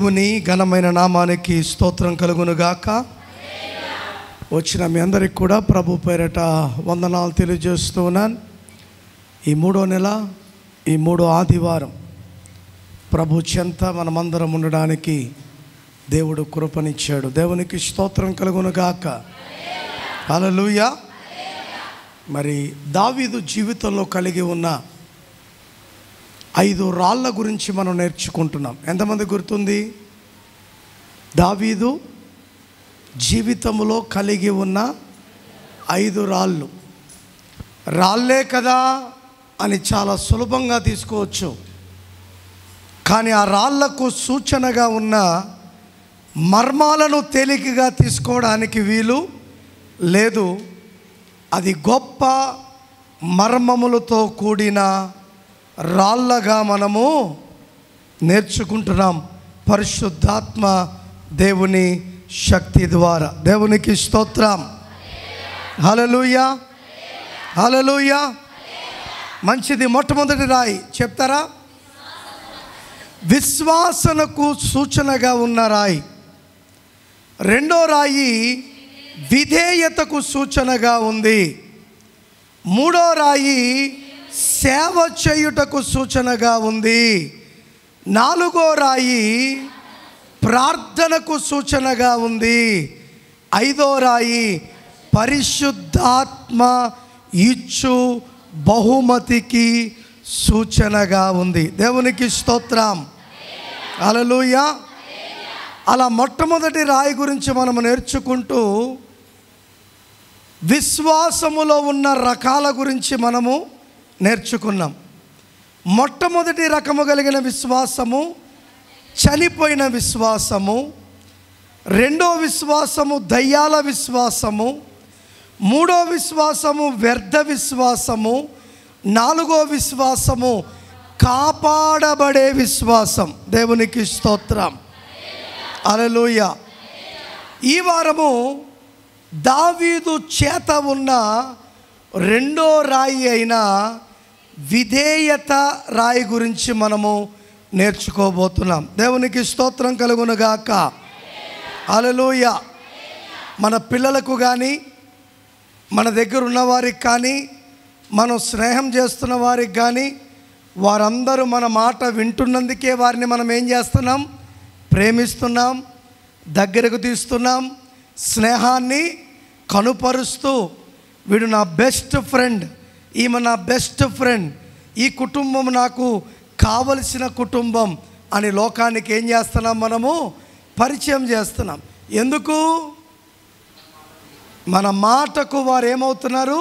దేవుని ఘనమైన నామానికి స్తోత్రం కలుగునుగాక. వచ్చిన మీ అందరికి కూడా ప్రభు పేరట వందనాలు తెలియజేస్తూ ఉన్నాను. ఈ 3వ నెల, ఈ 3వ ఆదివారం ప్రభు చెంత మనమందరం ఉండడానికి దేవుడు కృపనిచ్చాడు. దేవునికి స్తోత్రం కలుగునుగాక. హల్లెలూయా. మరి దావీదు జీవితంలో కలిగి ఉన్న 5 రాళ్ళ గురించి మనం నేర్చుకుంటున్నాం. ఎంతమంది గుర్తుంది? దావీదు జీవితంలో కలిగి ఉన్న 5 రాళ్ళు. రాళ్ళే కదా అని చాలా సులభంగా తీసుకోవచ్చు, కానీ ఆ రాళ్లకు సూచనగా ఉన్న మర్మాలను తేలికగా తీసుకోవడానికి వీలు లేదు. అది గొప్ప మర్మములతో కూడిన రాళ్ళగా మనము నేర్చుకుంటున్నాం పరిశుద్ధాత్మ దేవుని శక్తి ద్వారా. దేవునికి స్తోత్రం. హల్లెలూయా, హల్లెలూయా. మంచిది. మొట్టమొదటి రాయి చెప్తారా? విశ్వాసనకు సూచనగా ఉన్న రాయి. రెండో రాయి విధేయతకు సూచనగా ఉంది. మూడో రాయి సేవ చేయుటకు సూచనగా ఉంది. 4వ రాయి ప్రార్థనకు సూచనగా ఉంది. 5వ రాయి పరిశుద్ధాత్మ ఇచ్చు బహుమతికి సూచనగా ఉంది. దేవునికి స్తోత్రం. హల్లెలూయా. అలా మొట్టమొదటి రాయి గురించి మనం నేర్చుకుంటూ విశ్వాసములో ఉన్న రకాల గురించి మనము నేర్చుకున్నాం. మొట్టమొదటి రకము కలిగిన విశ్వాసము చనిపోయిన విశ్వాసము. రెండో విశ్వాసము దయ్యాల విశ్వాసము. మూడో విశ్వాసము వ్యర్థ విశ్వాసము. 4వ విశ్వాసము కాపాడబడే విశ్వాసం. దేవునికి స్తోత్రం. హల్లెలూయా. ఈ వారము దావీదు చేత ఉన్న రెండో రాయి అయిన విధేయత రాయి గురించి మనము నేర్చుకోబోతున్నాం. దేవునికి స్తోత్రం కలుగునుగాక. హల్లెలూయా. మన పిల్లలకు కానీ, మన దగ్గర ఉన్నవారికి కానీ, మనం స్నేహం చేస్తున్న వారికి కానీ, వారందరూ మన మాట వింటున్నందుకే వారిని మనం ఏం చేస్తున్నాం? ప్రేమిస్తున్నాం, దగ్గరకు తీస్తున్నాం, స్నేహాన్ని కనుపరుస్తూ వీడు నా బెస్ట్ ఫ్రెండ్, ఈమె నా బెస్ట్ ఫ్రెండ్, ఈ కుటుంబం నాకు కావలసిన కుటుంబం అని లోకానికి ఏం చేస్తున్నాం? మనము పరిచయం చేస్తున్నాం. ఎందుకు? మన మాటకు వారు ఏమవుతున్నారు?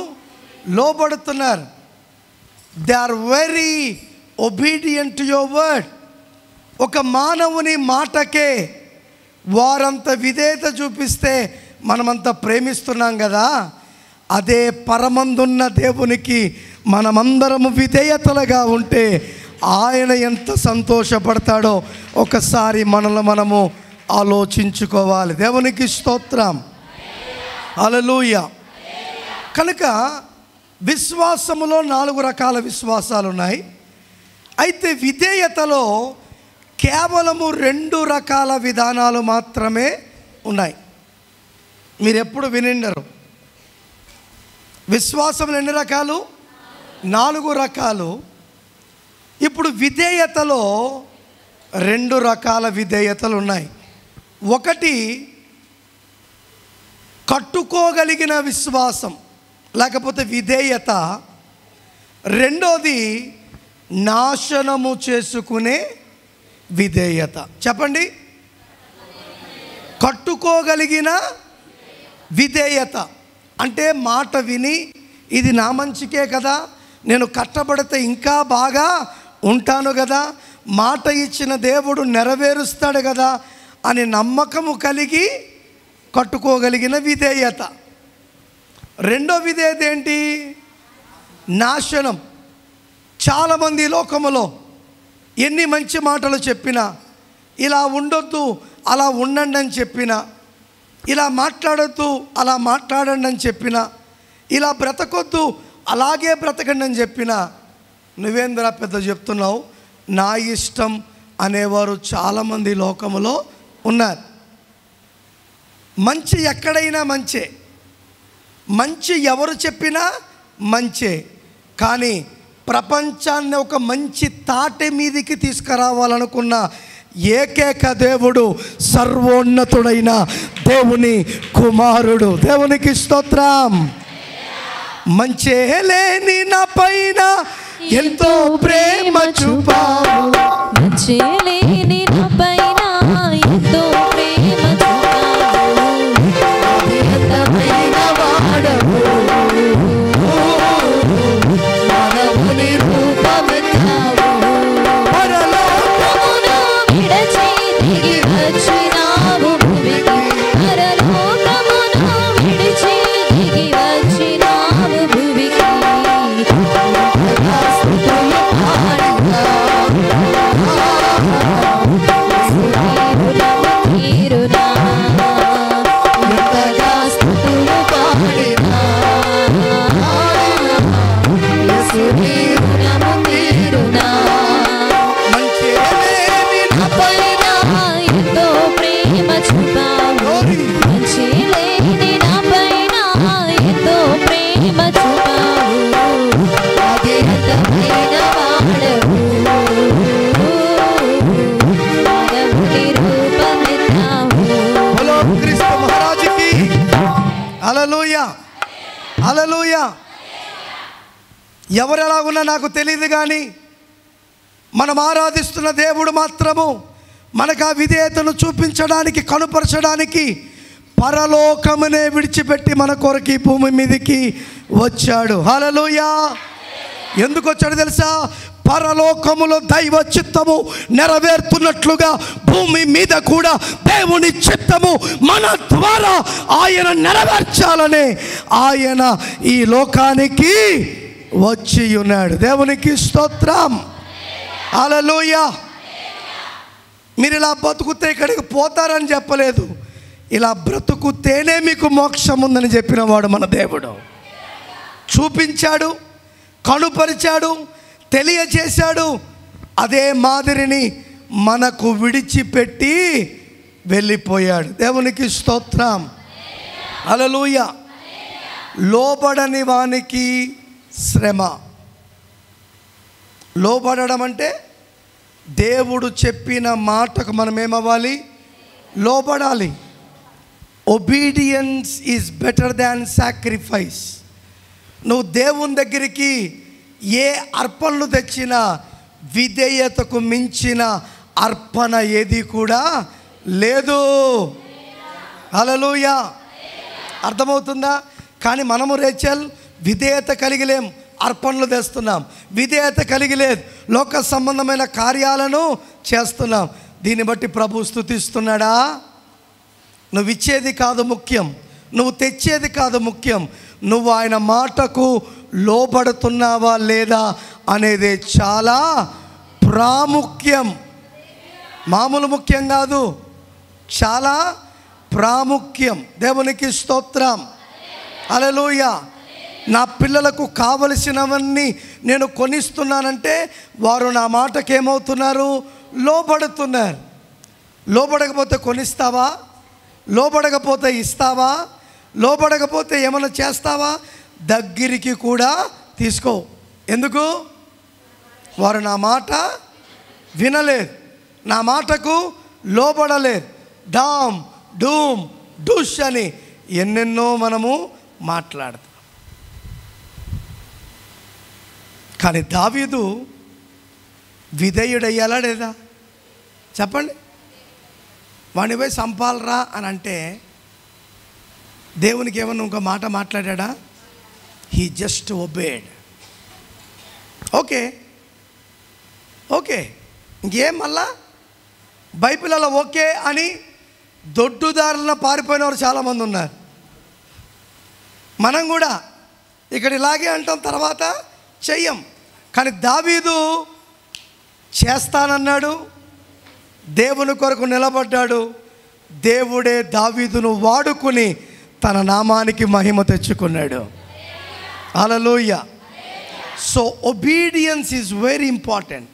లోబడుతున్నారు. They are very obedient to your word. ఒక మానవుని మాటకే వారంత విధేయత చూపిస్తే మనమంతా ప్రేమిస్తున్నాం కదా. అదే పరమందున్న దేవునికి మనమందరము విధేయతలుగా ఉంటే ఆయన ఎంత సంతోషపడతాడో ఒకసారి మనల్ని మనము ఆలోచించుకోవాలి. దేవునికి స్తోత్రం. హల్లెలూయా. కనుక విశ్వాసములో 4 రకాల విశ్వాసాలు ఉన్నాయి. అయితే విధేయతలో కేవలము 2 రకాల విధానాలు మాత్రమే ఉన్నాయి. మీరు ఎప్పుడు వినిండరు. విశ్వాసంలో ఎన్ని రకాలు? 4 రకాలు. ఇప్పుడు విధేయతలో 2 రకాల విధేయతలు ఉన్నాయి. ఒకటి కట్టుకోగలిగిన విశ్వాసం లేకపోతే విధేయత. రెండోది నాశనము చేసుకునే విధేయత. చెప్పండి. కట్టుకోగలిగిన విధేయత అంటే మాట విని ఇది నా మంచికే కదా, నేను కట్టబడితే ఇంకా బాగా ఉంటాను కదా, మాట ఇచ్చిన దేవుడు నెరవేరుస్తాడు కదా అని నమ్మకము కలిగి కట్టుకోగలిగిన విధేయత. రెండో విధేయత ఏంటి? నాశనం. చాలామంది లోకములో ఎన్ని మంచి మాటలు చెప్పినా, ఇలా ఉండొద్దు అలా ఉండండి అని చెప్పినా, ఇలా మాట్లాడొద్దు అలా మాట్లాడండి అని చెప్పినా, ఇలా బ్రతకొద్దు అలాగే బ్రతకండి అని చెప్పినా, నువ్వేంద్రా పెద్ద చెప్తున్నావు, నా ఇష్టం అనేవారు చాలామంది లోకములో ఉన్నారు. మంచి ఎక్కడైనా మంచే, మంచి ఎవరు చెప్పినా మంచే. కానీ ప్రపంచాన్ని ఒక మంచి తాటి మీదికి తీసుకురావాలనుకున్న ఏకైక దేవుడు సర్వోన్నతుడైన దేవుని కుమారుడు. దేవునికి స్తోత్రం. మంచే లేని నా పైన ఎంతో ప్రేమ చూపావు, మంచే లేని నా పైన ఎంతో ప్రేమ చూపావు, అద్భుతమైన వాడవు, మానవుని రూపమెత్తావు, పరలోకమును విడిచి దిగి వచ్చినావు భూమికి, పరలోకమును విడిచి దిగి వచ్చినావు భూమికి. హల్లెలూయా, హల్లెలూయా. ఎవరు ఎలాగున్నా నాకు తెలియదు, కానీ మనం ఆరాధిస్తున్న దేవుడు మాత్రము మనకు ఆ విధేయతను చూపించడానికి, కనుపరచడానికి పరలోకమునే విడిచిపెట్టి మన కొరకు భూమి మీదకి వచ్చాడు. హల్లెలూయా. ఎందుకు వచ్చాడు తెలుసా? పరలోకములో దైవ చిత్తము నెరవేరుతున్నట్లుగా భూమి మీద కూడా దేవుని చిత్తము మన ద్వారా ఆయన నెరవేర్చాలని ఆయన ఈ లోకానికి వచ్చి ఉన్నాడు. దేవునికి స్తోత్రం. హల్లెలూయా. మీరు ఇలా బతుకుతే ఇక్కడికి పోతారని చెప్పలేదు, ఇలా బ్రతుకుతేనే మీకు మోక్షం ఉందని చెప్పినవాడు మన దేవుడు. చూపించాడు, కనుపరిచాడు, తెలియజేశాడు. అదే మాదిరిని మనకు విడిచిపెట్టి వెళ్ళిపోయాడు. దేవునికి స్తోత్రం. హల్లెలూయా. లోబడని వానికి శ్రమ. లోబడడం అంటే దేవుడు చెప్పిన మాటకు మనం ఏమవ్వాలి? లోబడాలి. Obedience is better than sacrifice. నువ్వు దేవుని దగ్గరికి ఏ అర్పణలు తెచ్చినా విధేయతకు మించిన అర్పణ ఏది కూడా లేదు. హల్లెలూయా. అర్థమవుతుందా? కానీ మనము రేచల్ విధేయత కలిగిలేం, అర్పణలు తెస్తున్నాం. విధేయత కలిగి లేదు, లోక సంబంధమైన కార్యాలను చేస్తున్నాం. దీన్ని బట్టి ప్రభు స్తుతిస్తున్నాడా? నువ్వు ఇచ్చేది కాదు ముఖ్యం, నువ్వు తెచ్చేది కాదు ముఖ్యం, నువ్వు ఆయన మాటకు లోబడుతున్నావా లేదా అనేది చాలా ప్రాముఖ్యం. మామూలు ముఖ్యం కాదు, చాలా ప్రాముఖ్యం. దేవునికి స్తోత్రం. హల్లెలూయా. నా పిల్లలకు కావలసినవన్నీ నేను కొనిస్తున్నానంటే వారు నా మాటకేమవుతున్నారు? లోబడుతున్నారు. లోబడకపోతే కొనిస్తావా? లోబడకపోతే ఇస్తావా? లోబడకపోతే ఏమైనా చేస్తావా? దగ్గరికి కూడా తీసుకో. ఎందుకు? వారు నా మాట వినలేదు, నా మాటకు లోబడలేదు. డామ్ డూమ్ డుష్ అని ఎన్నెన్నో మనము మాట్లాడతాం. కానీ దావీదు విధేయుడయ్యాలా లేదా? చెప్పండి. వాడిని పోయి సంపాలరా అని అంటే దేవునికి ఏమన్నా ఇంకో మాట మాట్లాడా? He just obeyed. Okay okay, ఇంకేం మళ్ళా బైబిల్ అలా ఓకే అని దొడ్డుదారులను పారిపోయిన వారు చాలామంది ఉన్నారు. మనం కూడా ఇక్కడ ఇలాగే అంటాం, తర్వాత చెయ్యం. కానీ దావీదు చేస్తానన్నాడు, దేవుని కొరకు నిలబడ్డాడు. దేవుడే దావీదును వాడుకుని తన నామానికి మహిమ తెచ్చుకున్నాడు. Hallelujah. So obedience is very important.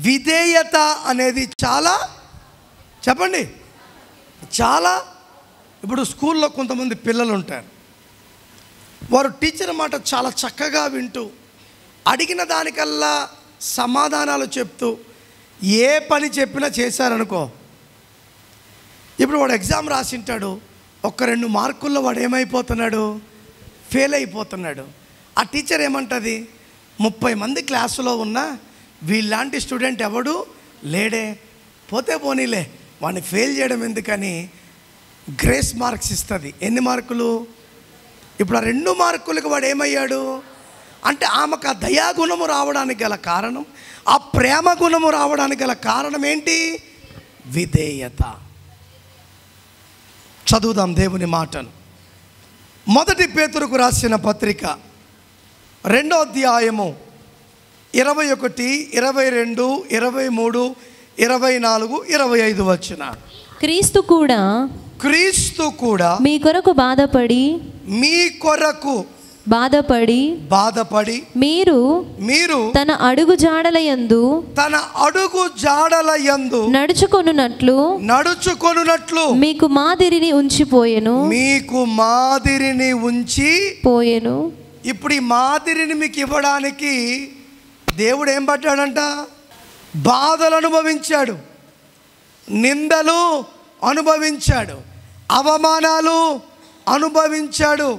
విధేయత అనేది చాలా, చెప్పండి, చాలా. ఇప్పుడు స్కూల్లో కొంతమంది పిల్లలు ఉంటారు, వారు టీచర్ మాట చాలా చక్కగా వింటూ అడిగిన దానికల్లా సమాధానాలు చెప్తూ ఏ పని చెప్పినా చేశారనుకో, ఇప్పుడు వాడు ఎగ్జామ్ రాసింటాడు, 1-2 మార్కుల్లో వాడు ఏమైపోతున్నాడు, ఫెయిల్ అయిపోతున్నాడు. ఆ టీచర్ ఏమంటుంది, 30 మంది క్లాసులో ఉన్నా వీళ్ళలాంటి స్టూడెంట్ ఎవడు లేడే, పోతే పోనీలే వాడిని ఫెయిల్ చేయడం ఎందుకని గ్రేస్ మార్క్స్ ఇస్తుంది. ఎన్ని మార్కులు? ఇప్పుడు ఆ 2 మార్కులకు వాడు ఏమయ్యాడు అంటే, ఆమెకు ఆ దయాగుణము రావడానికి గల కారణం, ఆ ప్రేమ గుణము రావడానికి గల కారణం ఏంటి? విధేయత. చదువుదాం దేవుని మాటను. 1 పేతురుకు రాసిన పత్రిక 2వ అధ్యాయము 21, 22, 23, 24, 25 వచనాలు. క్రీస్తు కూడా మీ కొరకు బాధపడి బాధపడి మీరు తన అడుగు జాడలయందు నడుచుకొనున్నట్లు మీకు మాదిరిని ఉంచిపోయెను. ఇప్పుడు ఈ మాదిరిని మీకు ఇవ్వడానికి దేవుడు ఏం పట్టాడంట? బాధలు అనుభవించాడు, నిందలు అనుభవించాడు, అవమానాలు అనుభవించాడు.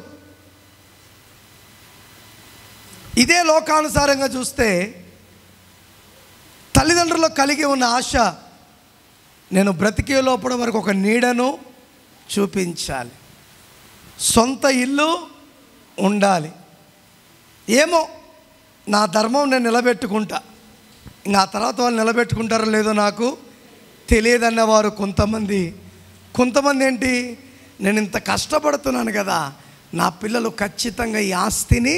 ఇదే లోకానుసారంగా చూస్తే తల్లిదండ్రులు కలిగి ఉన్న ఆశ, నేను బ్రతికే లోపల వరకు ఒక నీడను చూపించాలి, సొంత ఇల్లు ఉండాలి, ఏమో నా ధర్మం నేను నిలబెట్టుకుంటా, ఇంకా ఆ తర్వాత వాళ్ళు నిలబెట్టుకుంటారో లేదో నాకు తెలియదన్నవారు కొంతమంది ఏంటి, నేను ఇంత కష్టపడుతున్నాను కదా, నా పిల్లలు ఖచ్చితంగా ఈ ఆస్తిని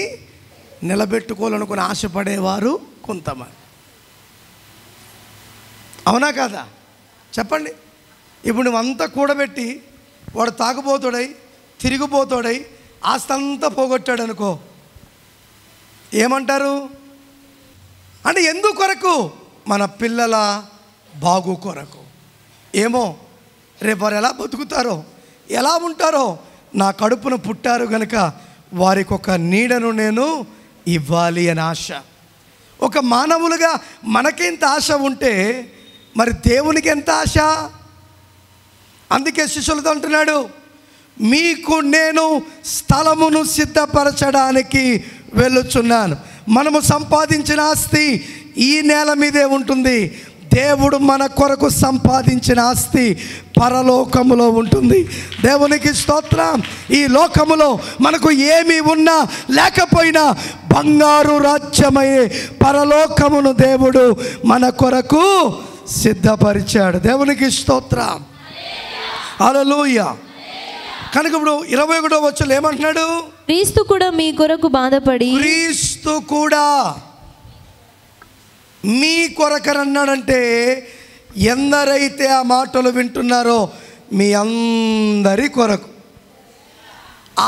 నిలబెట్టుకోవాలనుకుని ఆశపడేవారు కొంతమంది. అవునా కదా? చెప్పండి. ఇప్పుడు నువ్వంతా కూడబెట్టి వాడు తాగుబోతుడై తిరిగిపోతాడై ఆస్తి అంతా పోగొట్టాడు అనుకో, ఏమంటారు అంటే? ఎందుకు కొరకు? మన పిల్లల బాగు కొరకు. ఏమో రేపు వారు ఎలా బతుకుతారో, ఎలా ఉంటారో, నా కడుపును పుట్టారు కనుక వారికి ఒక నీడను నేను ఇవ్వాలి అని ఆశ. ఒక మానవులుగా మనకెంత ఆశ ఉంటే మరి దేవునికి ఎంత ఆశ? అందుకే శిష్యులతో అంటున్నాడు, మీకు నేను స్థలమును సిద్ధపరచడానికి వెళ్ళుచున్నాను. మనము సంపాదించిన ఆస్తి ఈ నేల మీదే ఉంటుంది, దేవుడు మన కొరకు సంపాదించిన ఆస్తి పరలోకములో ఉంటుంది. దేవునికి స్తోత్రం. ఈ లోకములో మనకు ఏమి ఉన్నా లేకపోయినా బంగారు రాజ్యమయ్యే పరలోకమును దేవుడు మన కొరకు సిద్ధపరిచాడు. దేవునికి స్తోత్రం. హల్లెలూయా. కనుక ఇప్పుడు 21వ వచనంలో ఏమంటున్నాడు? క్రీస్తు కూడా మీ కొరకు బాధపడి, క్రీస్తు కూడా మీ కొరకని అన్నాడంటే, ఎందరైతే ఆ మాటలు వింటున్నారో మీ అందరి కొరకు.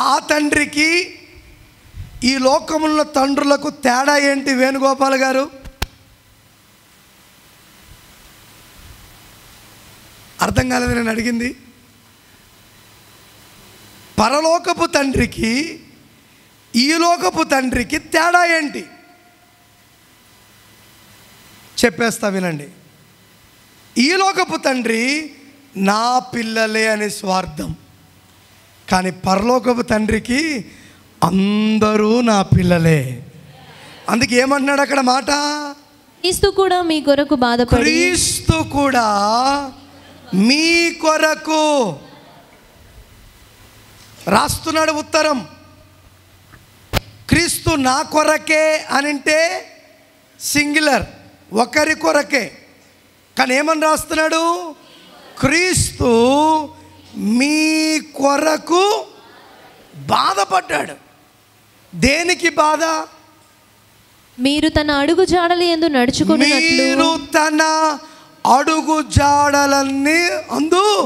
ఆ తండ్రికి ఈ లోకముల తండ్రులకు తేడా ఏంటి వేణుగోపాల్ గారు? అర్థం కాలేదు నేను అడిగింది. పరలోకపు తండ్రికి ఈ లోకపు తండ్రికి తేడా ఏంటి చెప్పేస్తా వినండి. ఈ లోకపు తండ్రి నా పిల్లలే అనే స్వార్థం, కానీ పరలోకపు తండ్రికి అందరూ నా పిల్లలే. అందుకే ఏమంటున్నాడు అక్కడ మాట? క్రీస్తు కూడా మీ కొరకు బాధపడి, క్రీస్తు కూడా మీ కొరకు రాస్తున్నాడు ఉత్తరం. క్రీస్తు నా కొరకే అనంటే సింగులర్, ఒకరి కొరకే. కానీ ఏమని రాస్తున్నాడు? క్రీస్తు మీ కొరకు బాధపడ్డాడు. దేనికి బాధ? మీరు తన అడుగు జాడలందు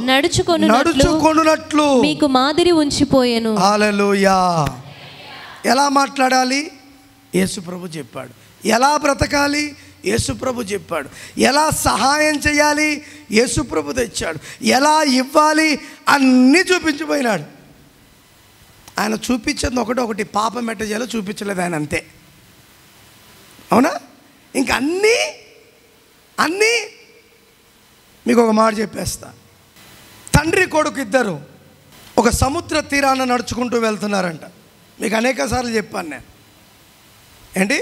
నడుచుకొనున్నట్లు మీకు మాదిరి ఉంచిపోయెను. హల్లెలూయా. ఎలా మాట్లాడాలి? యేసు ప్రభు చెప్పాడు. ఎలా బ్రతకాలి? యేసుప్రభు చెప్పాడు. ఎలా సహాయం చేయాలి యేసుప్రభు తెచ్చాడు. ఎలా ఇవ్వాలి అన్నీ చూపించిపోయినాడు. ఆయన చూపించేది ఒకటి పాపం ఎట్ట చేయాలో చూపించలేదు ఆయన, అంతే. అవునా? ఇంక అన్నీ మీకు ఒక మాట చెప్పేస్తా. తండ్రి కొడుకు ఇద్దరు ఒక సముద్ర తీరాన నడుచుకుంటూ వెళ్తున్నారంట. మీకు అనేక సార్లు చెప్పాను నేను. ఏంటి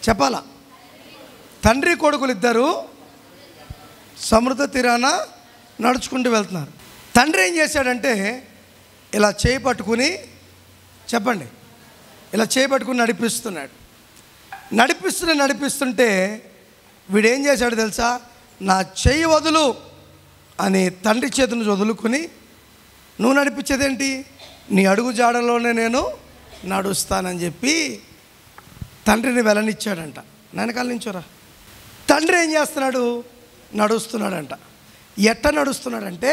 చెప్పాలా? తండ్రి కొడుకులు ఇద్దరు సముద్ర తీరాన నడుచుకుంటూ వెళ్తున్నారు. తండ్రి ఏం చేశాడంటే ఇలా చేయి పట్టుకుని, చెప్పండి, ఇలా చేయి పట్టుకుని నడిపిస్తుంటే వీడేం చేశాడు తెలుసా? నా చెయ్యి వదులు అని తండ్రి చేతిని వదులుకుని, నువ్వు నడిపించేదేంటి, నీ అడుగు జాడలోనే నేను నడుస్తానని చెప్పి తండ్రిని వెళ్ళనిచ్చాడంట. వెనకాల నుంచోరా. తండ్రి ఏం చేస్తున్నాడు? నడుస్తున్నాడంట. ఎట్ట నడుస్తున్నాడంటే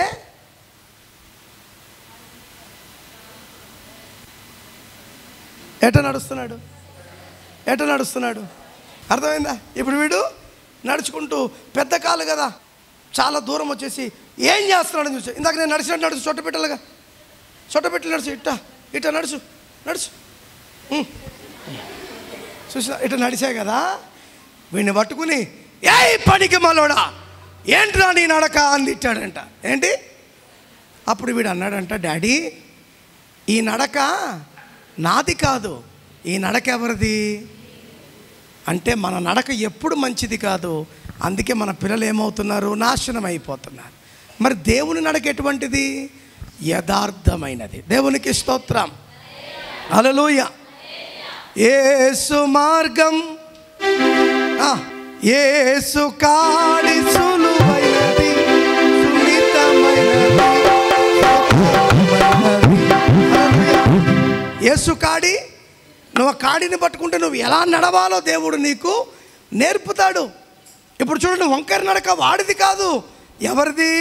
ఎట్ట నడుస్తున్నాడు అర్థమైందా? ఇప్పుడు వీడు నడుచుకుంటూ, పెద్ద కాలు కదా, చాలా దూరం వచ్చేసి ఏం చేస్తున్నాడని చూసా. ఇందాక నేను నడిచినట్టు నడుచు, చొట్టపెట్టలు నడుచు, ఇట్ట నడుచు చూసా. ఇట్లా నడిచా కదా, వీడిని పట్టుకుని ఏ పనికి మలోడా ఏంట్రా నీ నడక అని తిట్టాడంట. ఏంటి? అప్పుడు వీడు అన్నాడంట, డాడీ ఈ నడక నాది కాదు, ఈ నడక ఎవరిది అంటే మన నడక ఎప్పుడు మంచిది కాదు. అందుకే మన పిల్లలు ఏమవుతున్నారు? నాశనం అయిపోతున్నారు. మరి దేవుని నడక ఎటువంటిది? యథార్థమైనది. దేవునికి స్తోత్రం. హల్లెలూయా. యేసు మార్గం, యేసు కాడి సులువైనది, సున్నితమైనది. యేసు కాడి, నువ్వు ఆ కాడిని పట్టుకుంటే నువ్వు ఎలా నడవాలో దేవుడు నీకు నేర్పుతాడు. ఇప్పుడు చూడండి, వంకర నడక వాడిది కాదు, ఎవరిది?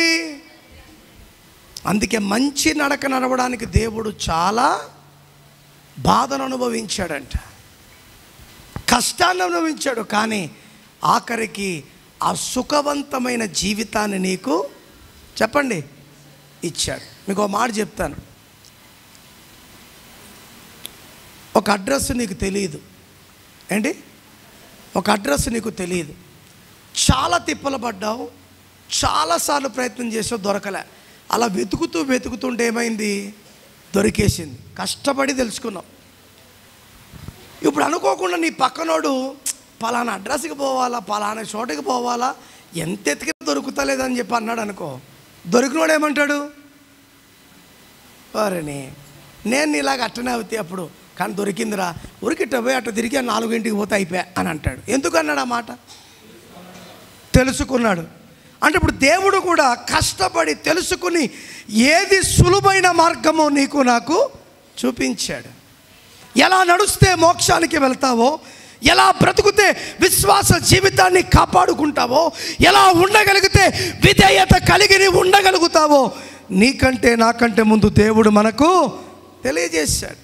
అందుకే మంచి నడక నడవడానికి దేవుడు చాలా బాధను అనుభవించాడంట, కష్టాన్ని అనుభవించాడు. కానీ ఆఖరికి ఆ సుఖవంతమైన జీవితాన్ని నీకు, చెప్పండి, ఇచ్చాడు. మీకు ఒక మాట చెప్తాను. ఒక అడ్రస్ నీకు తెలియదు. ఏంటి? ఒక అడ్రస్ నీకు తెలియదు. చాలా తిప్పలు పడ్డావు, చాలాసార్లు ప్రయత్నం చేసావు, దొరకలే. అలా వెతుకుతుంటే ఏమైంది? దొరికేసింది. కష్టపడి తెలుసుకున్నావు. ఇప్పుడు అనుకోకుండా నీ పక్కనోడు పలానా అడ్రస్కి పోవాలా, పలానా చోటకి పోవాలా, ఎంత ఎతికినా దొరుకుతలేదని చెప్పి అన్నాడు అనుకో. దొరికినోడు ఏమంటాడు? వారిని నేను ఇలాగ అట్టనే అవుతాయి అప్పుడు, కానీ దొరికిందిరా, ఉరికిట్ట పోయి అట్ట తిరిగి 4 పోతే అయిపోయా అని అంటాడు. ఎందుకు అన్నాడు ఆ మాట? తెలుసుకున్నాడు. అంటే ఇప్పుడు దేవుడు కూడా కష్టపడి తెలుసుకుని ఏది సులువైన మార్గమో నీకు నాకు చూపించాడు. ఎలా నడుస్తే మోక్షానికి వెళ్తావో, ఎలా బ్రతుకుతే విశ్వాస జీవితాన్ని కాపాడుకుంటావో, ఎలా ఉండగలిగితే విధేయత కలిగి ఉండగలుగుతావో, నీకంటే నాకంటే ముందు దేవుడు మనకు తెలియజేశాడు.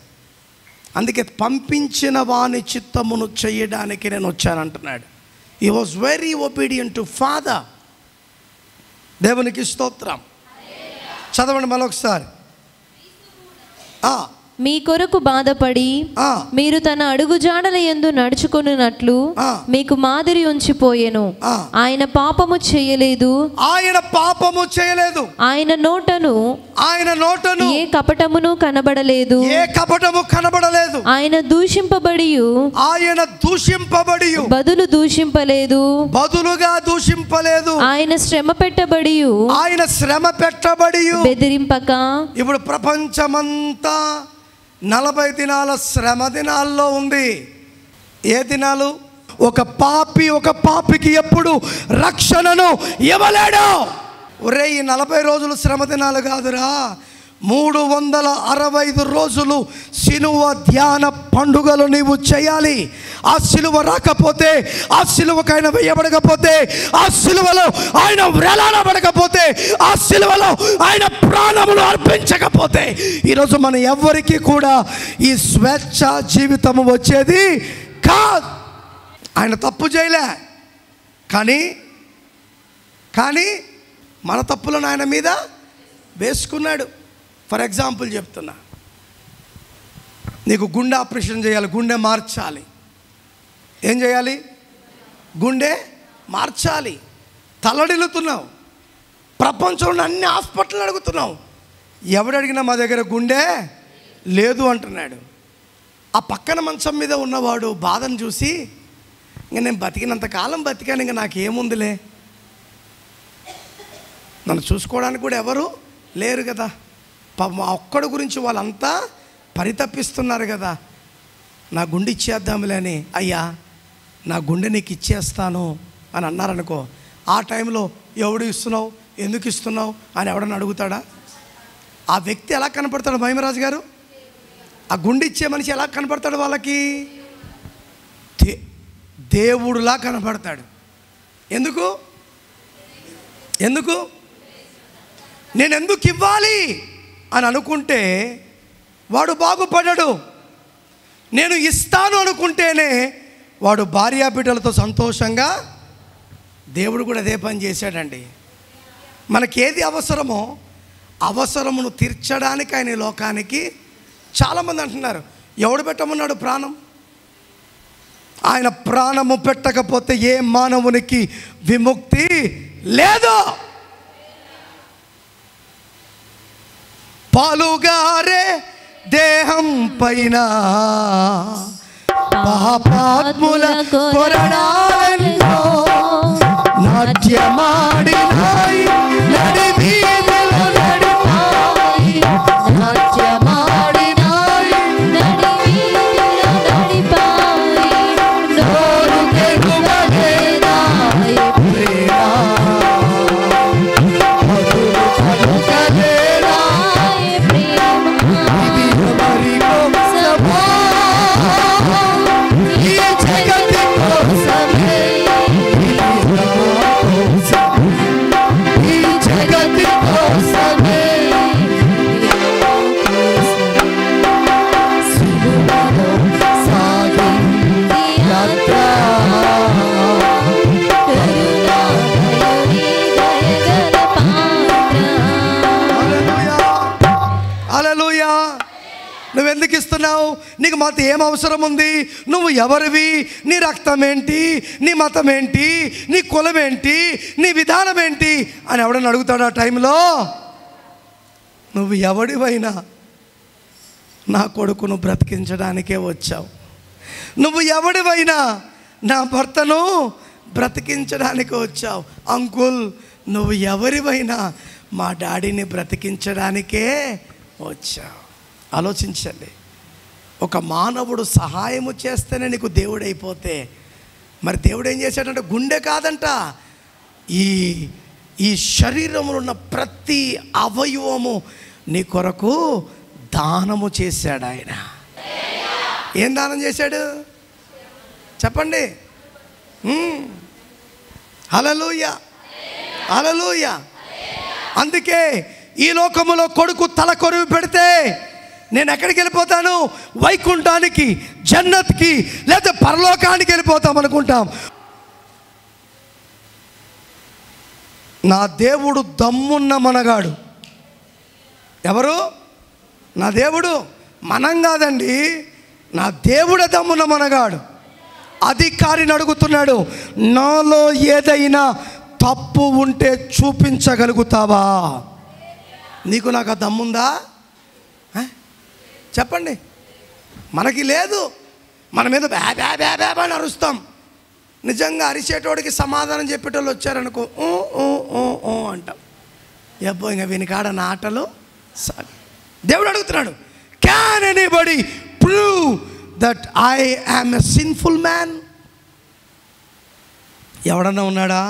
అందుకే పంపించిన వాని చిత్తమును చేయడానికి నేను వచ్చానంటున్నాడు. He was very obedient to father. దేవునికి స్తోత్రం. చదవండి మరొకసారి. మీ కొరకు బాధపడి మీరు తన అడుగు జాడల యందు నడుచుకొనున్నట్లు మీకు మాదిరి ఉంచిపోయెను. ఆయన పాపము చేయలేదు, ఆయన నోటను ఏ కపటమును కనబడలేదు, ఆయన దూషింపబడి బదులుగా దూషింపలేదు, ఆయన శ్రమ పెట్టబడి బెదిరింపక. ఇప్పుడు ప్రపంచమంతా 40 దినాల శ్రమ దినాల్లో ఉంది. ఏ దినాలు? ఒక పాపికి ఎప్పుడు రక్షణను ఇవ్వలేడు. ఒరే, ఈ 40 రోజులు శ్రమ దినాలు కాదురా, 365 రోజులు సిలువ ధ్యాన పండుగలు నీవు చేయాలి. ఆ సిలువ రాకపోతే, ఆ సిలువకైనా వేయబడకపోతే, ఆ సిలువలో ఆయన వేలాడబడకపోతే, ఆ సిలువలో ఆయన ప్రాణములు అర్పించకపోతే ఈరోజు మన ఎవ్వరికి కూడా ఈ స్వేచ్ఛ జీవితము వచ్చేది కాదు. ఆయన తప్పు చేయలే, కానీ మన తప్పులను ఆయన మీద వేసుకున్నాడు. ఫర్ ఎగ్జాంపుల్ చెప్తున్నా, నీకు గుండె ఆపరేషన్ చేయాలి, గుండె మార్చాలి. ఏం చేయాలి? గుండె మార్చాలి. తల్లడిల్లుతున్నావు, ప్రపంచంలో అన్ని హాస్పిటల్ అడుగుతున్నావు, ఎవడడిగినా మా దగ్గర గుండె లేదు అంటున్నాడు. ఆ పక్కన మంచం మీద ఉన్నవాడు బాధను చూసి, ఇంక నేను బతికినంత కాలం బతికాను, ఇంక నాకేముందిలే, నన్ను చూసుకోవడానికి కూడా ఎవరు లేరు కదా, మా ఒక్కడి గురించి వాళ్ళంతా పరితపిస్తున్నారు కదా, నా గుండె ఇచ్చేద్దాంలే అని, అయ్యా నా గుండె నీకు ఇచ్చేస్తాను అని అన్నారనుకో, ఆ టైంలో ఎవడు ఇస్తున్నావు, ఎందుకు ఇస్తున్నావు అని ఎవడన్నా అడుగుతాడా? ఆ వ్యక్తి ఎలా కనపడతాడు మహిమరాజు గారు? ఆ గుండె ఇచ్చే మనిషి ఎలా కనపడతాడు వాళ్ళకి? దేవుడులా కనపడతాడు. ఎందుకు నేను ఎందుకు ఇవ్వాలి అని అనుకుంటే వాడు బాగుపడడు. నేను ఇస్తాను అనుకుంటేనే వాడు భార్యాబిడ్డలతో సంతోషంగా, దేవుడు కూడా అదే పని చేశాడండి. మనకేది అవసరమో అవసరమును తీర్చడానికి ఆయన లోకానికి, చాలామంది అంటున్నారు ఎవడు పెట్టమన్నాడు ప్రాణం? ఆయన ప్రాణము పెట్టకపోతే ఏ మానవునికి విముక్తి లేదు. పాలుగారే దేహం పైన పాపాత్ముల కొరడాలెన్నో నాట్యమాడినాయి, నడివీధుల నడిపాయి, నాట్యమాడినాయి, నడివీధుల నడిపాయి, నోరు తెగువలేదాయి ప్రేమ, మధురు పలుకలేదాయి ప్రేమ, ఇది ఎవరి కోసమో, ఈ జగతి కోసమే, ఈ జగతి కోసమే, సిలువలో సాగింది యాత్ర, కరుణామయుని దయగల పాత్ర. హల్లెలూయా. నువ్వెందుకు ఇస్తున్నావు? నీకు మాతో ఏం అవసరం ఉంది? నువ్వు ఎవరివి? నీ రక్తం ఏంటి? నీ మతం ఏంటి? నీ కులం ఏంటి? నీ విధానం ఏంటి అని ఎవడన్నా అడుగుతాడు ఆ టైంలో? నువ్వు ఎవడివైనా నా కొడుకును బ్రతికించడానికే వచ్చావు. నువ్వు ఎవడివైనా నా భర్తను బ్రతికించడానికి వచ్చావు. అంకుల్, నువ్వు ఎవరివైనా మా డాడీని బ్రతికించడానికే వచ్చావు. ఆలోచించండి. ఒక మానవుడు సహాయము చేస్తేనే నీకు దేవుడైపోతే, మరి దేవుడు ఏం చేశాడంటే గుండె కాదంట, ఈ శరీరంలో ఉన్న ప్రతి అవయవము నీ కొరకు దానము చేశాడు ఆయన. ఏం దానం చేశాడు చెప్పండి? హల్లెలూయా, హల్లెలూయా. అందుకే ఈ లోకములో కొడుకు తల కొరివి పెడితే నేను ఎక్కడికి వెళ్ళిపోతాను? వైకుంఠానికి, జన్నత్కి, లేదా పరలోకానికి వెళ్ళిపోతాం అనుకుంటాం. నా దేవుడు దమ్మున్న మనగాడు. ఎవరు? నా దేవుడు. మనం కాదండి, నా దేవుడే దమ్మున్న మనగాడు. అధికారిని అడుగుతున్నాడు, నాలో ఏదైనా తప్పు ఉంటే చూపించగలుగుతావా? నీకు నాకు ఆ దమ్ముందా చెప్పండి? మనకి లేదు. మన మీద బ్యాబా అని అరుస్తాం. నిజంగా అరిచేటోడికి సమాధానం చెప్పేటోళ్ళు వచ్చారనుకో అంటాం. ఎబ్బో ఇంకా వీనికాడ నా ఆటలు సాగు. దేవుడు అడుగుతున్నాడు, can anybody prove that I am a sinful man? ఎవడన్నా ఉన్నాడా?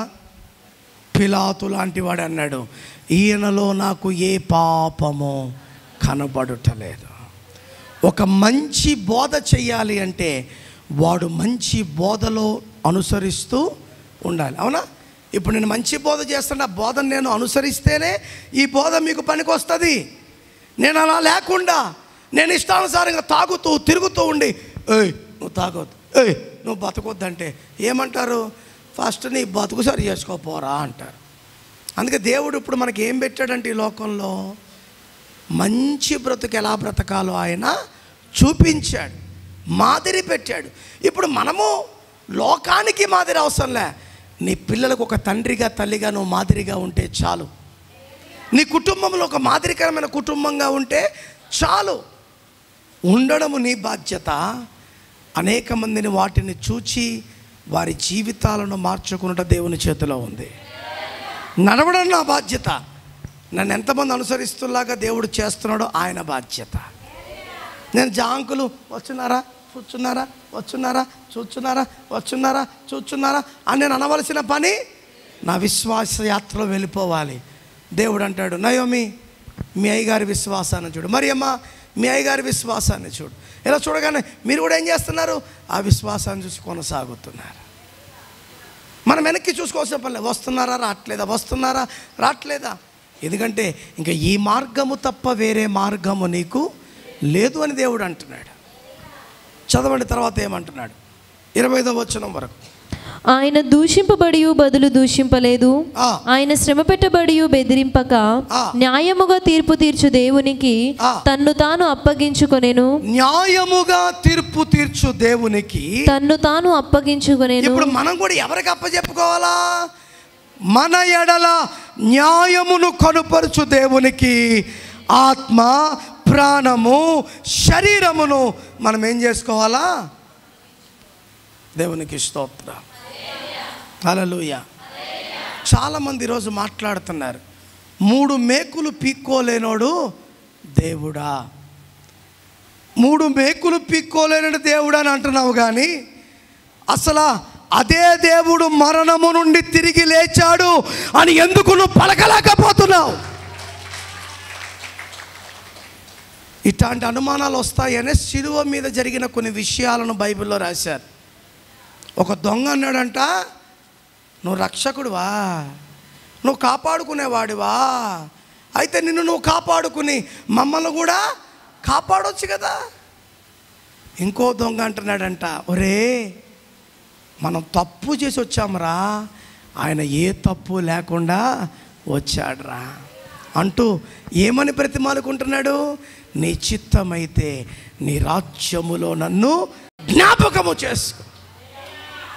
పిలాతు లాంటి వాడు అన్నాడు, ఈయనలో నాకు ఏ పాపము కనబడుటలేదు. ఒక మంచి బోధ చెయ్యాలి అంటే వాడు మంచి బోధలో అనుసరిస్తూ ఉండాలి. అవునా? ఇప్పుడు నేను మంచి బోధ చేస్తున్న బోధను నేను అనుసరిస్తేనే ఈ బోధ మీకు పనికి వస్తుంది. నేను అలా లేకుండా నేను ఇష్టానుసారంగా తాగుతూ తిరుగుతూ ఉండి, ఏయ్ నువ్వు తాగొద్దు, ఏయ్ నువ్వు బతకొద్దంటే ఏమంటారు? ఫస్ట్ నీ బతుకు సరి చేసుకోపోరా అంటారు. అందుకే దేవుడు ఇప్పుడు మనకి ఏం పెట్టాడంటే ఈ లోకంలో మంచి బ్రతుకు ఎలా బ్రతకాలో ఆయన చూపించాడు, మాదిరి పెట్టాడు. ఇప్పుడు మనము లోకానికి మాదిరి అవసరంలే. నీ పిల్లలకు ఒక తండ్రిగా తల్లిగా నువ్వు మాదిరిగా ఉంటే చాలు. నీ కుటుంబంలో ఒక మాదిరికరమైన కుటుంబంగా ఉంటే చాలు. ఉండడము నీ బాధ్యత. అనేక మందిని వాటిని చూచి వారి జీవితాలను మార్చుకున్నట దేవుని చేతిలో ఉంది. నడవడం నా బాధ్యత. నన్ను ఎంతమంది అనుసరిస్తులాగా దేవుడు చేస్తున్నాడో ఆయన బాధ్యత. నేను జాంకులు వచ్చున్నారా చూచున్నారా వచ్చున్నారా చూచున్నారా వచ్చున్నారా చూచున్నారా అని నేను అనవలసిన పని నా విశ్వాస యాత్రలో వెళ్ళిపోవాలి. దేవుడు అంటాడు, నయోమి మీ అయ్యగారి విశ్వాసాన్ని చూడు, మరి అమ్మ మీ అయ్యగారి విశ్వాసాన్ని చూడు. ఇలా చూడగానే మీరు కూడా ఏం చేస్తున్నారు? ఆ విశ్వాసాన్ని చూసి కొనసాగుతున్నారు. మనం వెనక్కి చూసుకోవాల్సిన పని, వస్తున్నారా రావట్లేదా, వస్తున్నారా రావట్లేదా. ఎందుకంటే ఇంకా ఈ మార్గము తప్ప వేరే మార్గము నీకు లేదు అని దేవుడు అంటున్నాడు. చదవండి తర్వాత ఏమంటున్నాడు 25వ వచనం వరకు. ఆయన దూషింపబడి బదులు దూషింపలేదు, ఆయన శ్రమ పెట్టబడి బెదిరింపక న్యాయముగా తీర్పు తీర్చు దేవునికి తన్ను తాను అప్పగించుకొనెను. న్యాయముగా తీర్పు తీర్చు దేవునికి తన్ను తాను అప్పగించుకొనెను. ఇప్పుడు మనం కూడా ఎవరికి అప్పచెప్పుకోవాలా? మన ఎడల న్యాయమును కనుపరుచు దేవునికి ఆత్మ, ప్రాణము, శరీరమును మనం ఏం చేసుకోవాలా? దేవునికి స్తోత్రం, హల్లెలూయా. చాలామంది ఈరోజు మాట్లాడుతున్నారు, 3 మేకులు పీక్కోలేనోడు దేవుడా, 3 మేకులు పీక్కోలేనోడు దేవుడా అని అంటున్నావు. కానీ అసలు అదే దేవుడు మరణము నుండి తిరిగి లేచాడు అని ఎందుకు నువ్వు పలకలేకపోతున్నావు? ఇట్లాంటి అనుమానాలు వస్తాయనే శిలువ మీద జరిగిన కొన్ని విషయాలను బైబిల్లో రాశారు. ఒక దొంగ అన్నాడంట, నువ్వు రక్షకుడివా, నువ్వు కాపాడుకునేవాడివా, అయితే నిన్ను నువ్వు కాపాడుకుని మమ్మల్ని కూడా కాపాడొచ్చు కదా. ఇంకో దొంగ అంటున్నాడంట, ఒరే మనం తప్పు చేసి వచ్చామరా, ఆయన ఏ తప్పు లేకుండా వచ్చాడురా అంటూ ఏమని ప్రతిమాలుకుంటున్నాడు? నీ చిత్తమైతే నీ రాజ్యములో నన్ను జ్ఞాపకము చేసుకో.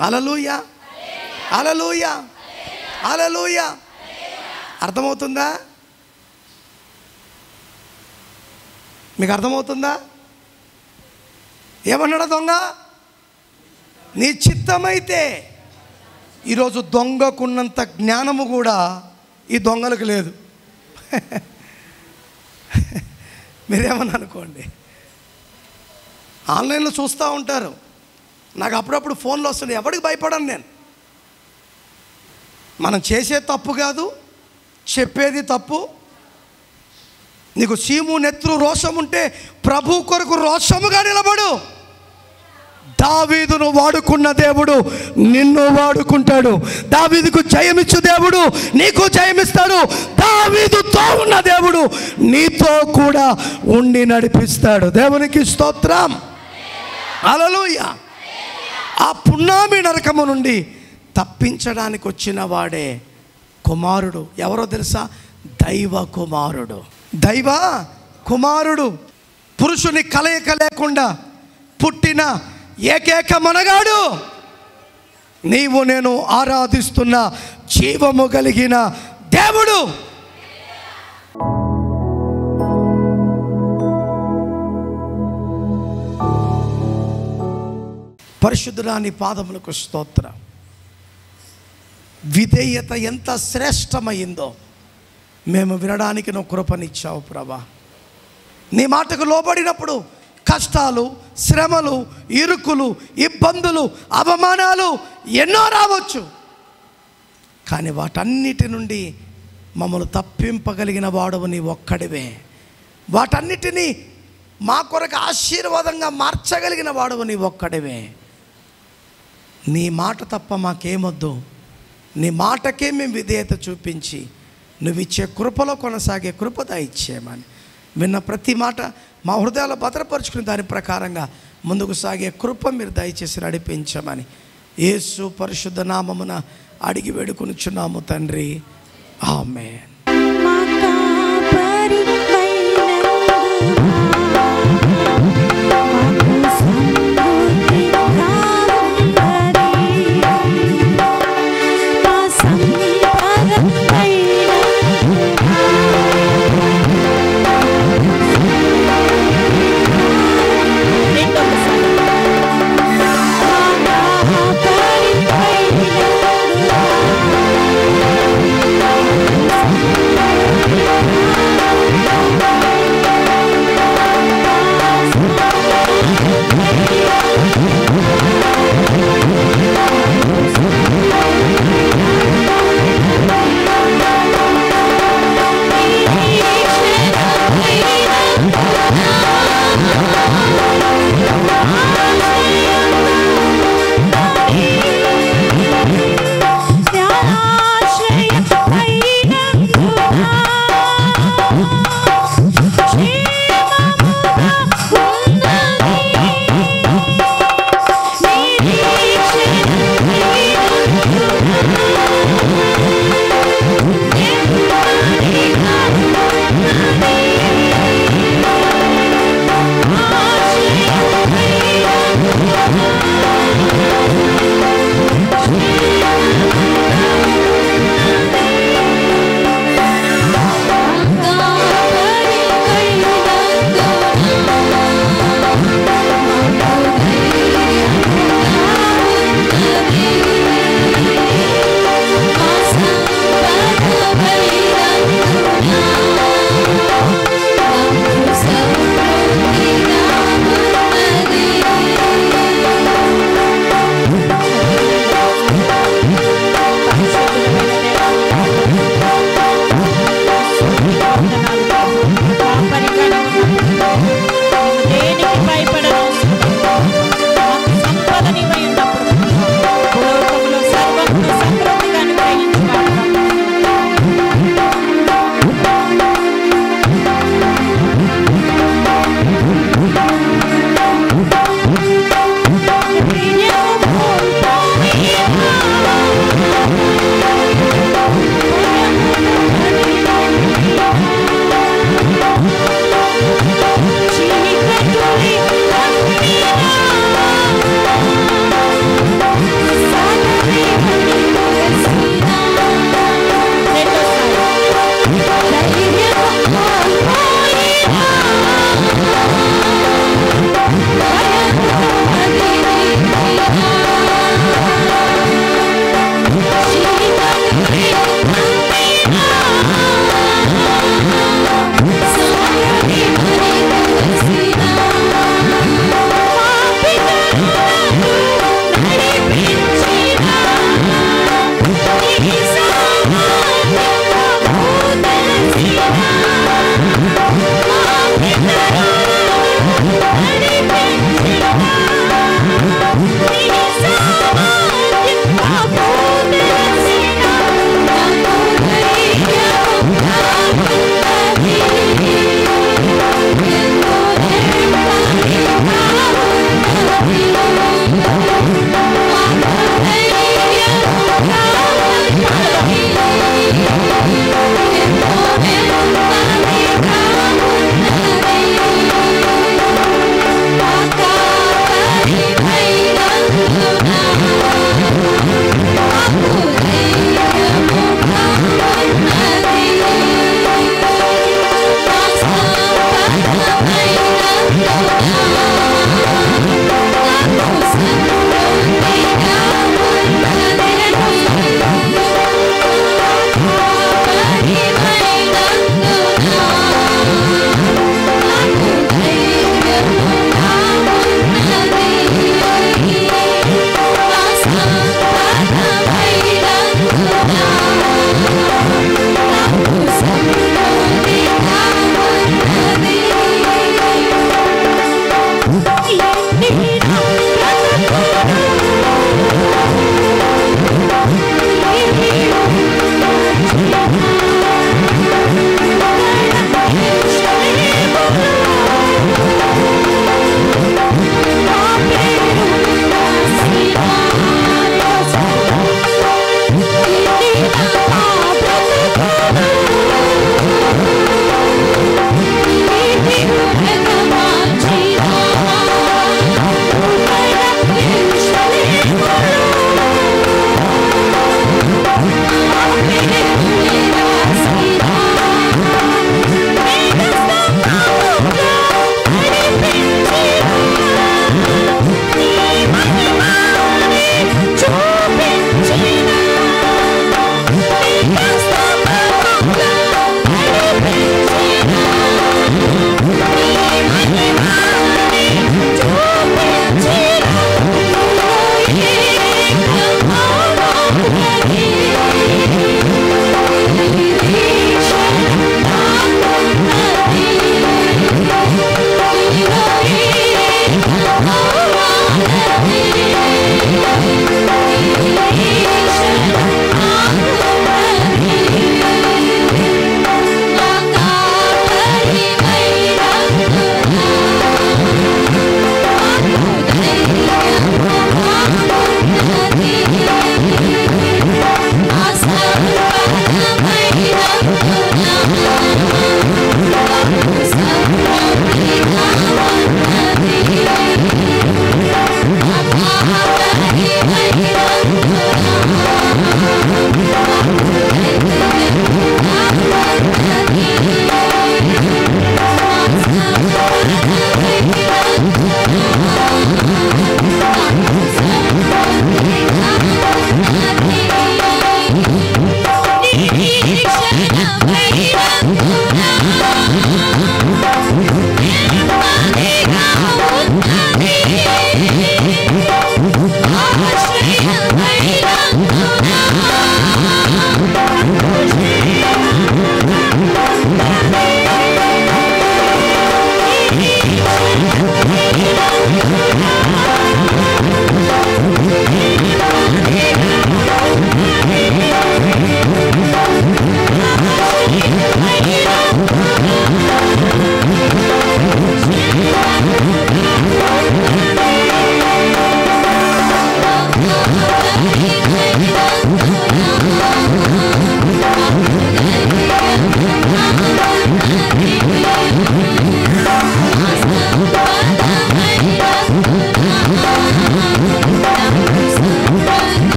హల్లెలూయా, హల్లెలూయా, హల్లెలూయా. అర్థమవుతుందా? మీకు అర్థమవుతుందా? ఏమన్నాడు దొంగ? నీ చిత్తమైతే. ఈరోజు దొంగకున్నంత జ్ఞానము కూడా ఈ దొంగలకు లేదు. మీరేమన్నా అనుకోండి, ఆన్లైన్లో చూస్తూ ఉంటారు. నాకు అప్పుడప్పుడు ఫోన్లు వస్తున్నాయి, ఎవరికి భయపడను నేను. మనం చేసే తప్పు కాదు, చెప్పేది తప్పు. నీకు సీము నెత్రు రోషం ఉంటే ప్రభు కొరకు రోషముగా నిలబడు. దావీదును వాడుకున్న దేవుడు నిన్ను వాడుకుంటాడు. దావీదుకు జయమిచ్చు దేవుడు నీకు జయమిస్తాడు. దావీదుతో ఉన్న దేవుడు నీతో కూడా ఉండి నడిపిస్తాడు. దేవునికి స్తోత్రం, హల్లెలూయా. ఆ పున్నామి నరకము నుండి తప్పించడానికి వచ్చిన వాడే కుమారుడు. ఎవరో తెలుసా? దైవ కుమారుడు. దైవ కుమారుడు, పురుషుని కలయిక లేకుండా పుట్టిన ఏకైక మనగాడు. నీవు నేను ఆరాధిస్తున్న జీవము కలిగిన దేవుడు. పరిశుద్ధురాని పాదములకు స్తోత్రం. విధేయత ఎంత శ్రేష్టమైందో మేము వినడానికి నువ్వు కృపనిచ్చావు ప్రభా. నీ మాటకు లోబడినప్పుడు కష్టాలు, శ్రమలు, ఇరుకులు, ఇబ్బందులు, అవమానాలు ఎన్నో రావచ్చు. కానీ వాటన్నిటి నుండి మమ్మల్ని తప్పింపగలిగిన వాడవు నీ ఒక్కడివే. వాటన్నిటినీ మా కొరకు ఆశీర్వాదంగా మార్చగలిగిన వాడవు నీ ఒక్కడివే. నీ మాట తప్ప మాకేమొద్దు. నీ మాటకే మేము విధేయత చూపించి నువ్వు ఇచ్చే కృపలో కొనసాగే కృప దయచేయమని విన్న ప్రతి మాట మా హృదయాల్లో భద్రపరుచుకుని దాని ప్రకారంగా ముందుకు సాగే కృప మీరు దయచేసి నడిపించమని యేసు పరిశుద్ధ నామమున అడిగి వేడుకొనుచున్నాము తండ్రి. ఆమేన్.